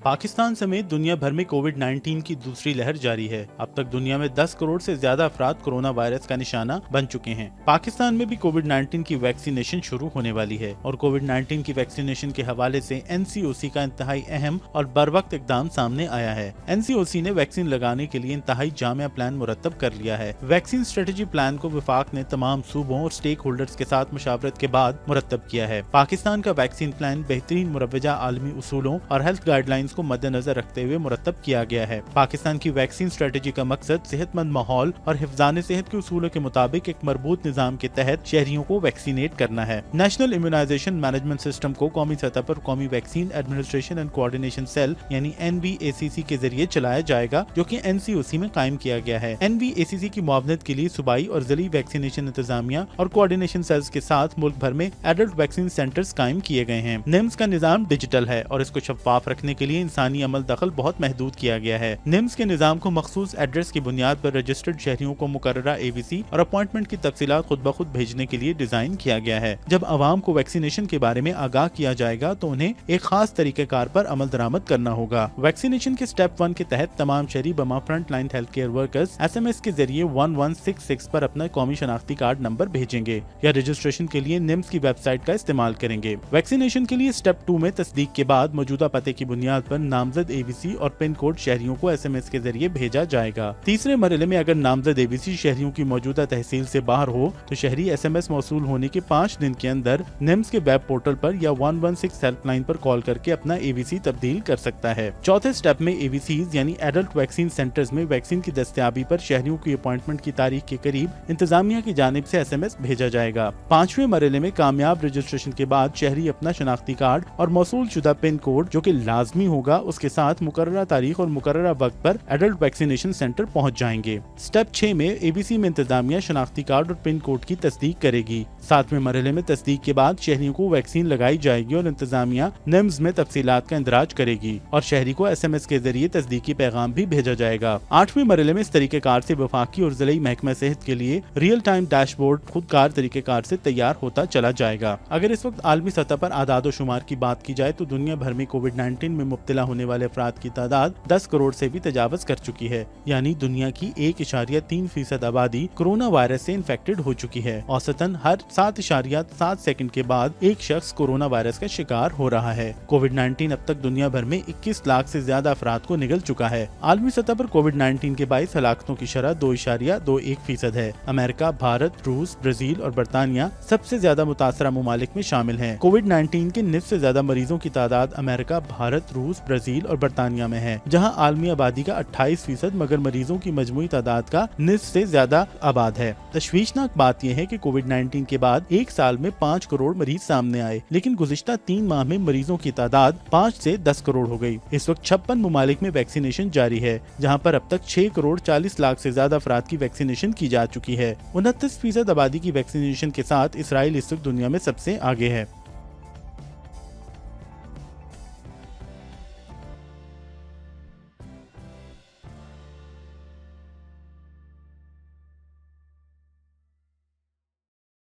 پاکستان سمیت دنیا بھر میں کووڈ-19 کی دوسری لہر جاری ہے۔ اب تک دنیا میں 10 کروڑ سے زیادہ افراد کورونا وائرس کا نشانہ بن چکے ہیں۔ پاکستان میں بھی کووڈ-19 کی ویکسینیشن شروع ہونے والی ہے اور کووڈ-19 کی ویکسینیشن کے حوالے سے NCOC کا انتہائی اہم اور بروقت اقدام سامنے آیا ہے۔ NCOC نے ویکسین لگانے کے لیے انتہائی جامع پلان مرتب کر لیا ہے۔ ویکسین اسٹریٹجی پلان کو وفاق نے تمام صوبوں اور سٹیک ہولڈرز کے ساتھ مشاورت کے بعد مرتب کیا ہے۔ پاکستان کا ویکسین پلان بہترین مروجہ عالمی اصولوں اور ہیلتھ گائیڈ لائنز کو مد نظر رکھتے ہوئے مرتب کیا گیا ہے۔ پاکستان کی ویکسین اسٹریٹجی کا مقصد صحت مند ماحول اور حفظان صحت کے اصولوں کے مطابق ایک مربوط نظام کے تحت شہریوں کو ویکسینیٹ کرنا ہے۔ نیشنل امیونائزیشن مینجمنٹ سسٹم کو قومی سطح پر قومی vaccine administration and coordination cell یعنی NVACC کے ذریعے چلایا جائے گا، جو کہ NCOC میں قائم کیا گیا ہے۔ NVACC کی معاونت کے لیے صوبائی اور ضلعی ویکسینیشن انتظامیہ اور کوآرڈینیشن سیلز کے ساتھ ملک بھر میں ایڈلٹ ویکسین سینٹرز قائم کیے گئے ہیں۔ NIMS کا نظام ڈیجیٹل ہے اور اس کو شفاف رکھنے کے لیے انسانی عمل دخل بہت محدود کیا گیا ہے۔ NIMS کے نظام کو مخصوص ایڈریس کی بنیاد پر رجسٹرڈ شہریوں کو مقررہ AVC اور اپوائنٹمنٹ کی تفصیلات خود بخود بھیجنے کے لیے ڈیزائن کیا گیا ہے۔ جب عوام کو ویکسینیشن کے بارے میں آگاہ کیا جائے گا تو انہیں ایک خاص طریقہ کار پر عمل درآمد کرنا ہوگا۔ ویکسینیشن کے سٹیپ 1 کے تحت تمام شہری بما front line health care workers SMS کے ذریعے 1166 پر اپنا قومی شناختی کارڈ نمبر بھیجیں گے یا رجسٹریشن کے لیے NIMS کی ویب سائٹ کا استعمال کریں گے۔ ویکسینیشن کے لیے سٹیپ 2 میں تصدیق کے بعد موجودہ پتے کی بنیاد پر نامزد AVC اور پن کوڈ شہریوں کو SMS کے ذریعے بھیجا جائے گا۔ تیسرے مرحلے میں اگر نامزد AVC شہریوں کی موجودہ تحصیل سے باہر ہو تو شہری SMS موصول ہونے کے 5 دن کے اندر NIMS کے ویب پورٹل پر یا 116 ہیلپ لائن پر کال کر کے اپنا AVC تبدیل کر سکتا ہے۔ چوتھے سٹیپ میں AVCs یعنی ایڈلٹ ویکسین سینٹرز میں ویکسین کی دستیابی پر شہریوں کی اپوائنٹمنٹ کی تاریخ کے قریب انتظامیہ کی جانب سے SMS بھیجا جائے گا۔ پانچویں مرحلے میں کامیاب رجسٹریشن کے بعد شہری اپنا شناختی کارڈ اور موصول شدہ پن کوڈ جو کہ لازمی ہوگا اس کے ساتھ مقررہ تاریخ اور مقررہ وقت پر ایڈلٹ ویکسینیشن سینٹر پہنچ جائیں گے۔ سٹیپ 6 میں AVC میں انتظامیہ شناختی کارڈ اور پن کوڈ کی تصدیق کرے گی۔ 7ویں مرحلے میں تصدیق کے بعد شہریوں کو ویکسین لگائی جائے گی اور انتظامیہ NIMS میں تفصیلات کا اندراج کرے گی اور شہری کو SMS کے ذریعے تصدیقی پیغام بھی بھیجا جائے گا۔ 8ویں مرحلے میں اس طریقہ کار سے وفاقی اور ضلعی محکمہ صحت کے لیے ریئل ٹائم ڈیش بورڈ خود کار طریقہ کار سے تیار ہوتا چلا جائے گا۔ اگر اس وقت عالمی سطح پر اعداد و شمار کی بات کی جائے تو دنیا بھر میں کووڈ-19 میں مبتلا ہونے والے افراد کی تعداد 10 کروڑ سے بھی تجاوز کر چکی ہے، یعنی دنیا کی 1.3% آبادی کورونا وائرس سے انفیکٹڈ ہو چکی ہے۔ اوسطاً ہر 7.7 سیکنڈ کے بعد ایک شخص کورونا وائرس کا شکار ہو رہا ہے۔ کووڈ-19 اب تک دنیا بھر میں 21 لاکھ سے زیادہ افراد کو نگل چکا ہے۔ عالمی سطح پر کووڈ-19 کے باعث ہلاکتوں کی شرح 2.21% ہے۔ امریکہ، بھارت، روس، برازیل اور برطانیہ سب سے زیادہ متاثرہ ممالک میں شامل ہیں۔ کووڈ-19 کے نصف سے زیادہ مریضوں کی تعداد امریکہ، بھارت، روس، برازیل اور برطانیہ میں ہے، جہاں عالمی آبادی کا 28% مگر مریضوں کی مجموعی تعداد کا نصف سے زیادہ آباد ہے۔ تشویشناک بات یہ ہے کہ کووڈ-19 کے بعد ایک سال میں 5 کروڑ مریض سامنے آئے، لیکن گزشتہ 3 ماہ میں مریضوں کی تعداد 5 سے 10 کروڑ ہو گئی۔ اس وقت 56 ممالک میں ویکسینیشن جاری ہے، جہاں پر اب تک 6 کروڑ 40 لاکھ سے زیادہ افراد کی ویکسینیشن کی جا چکی ہے۔ 29% آبادی کی ویکسینیشن کے ساتھ اسرائیل اس وقت دنیا میں سب سے آگے ہے۔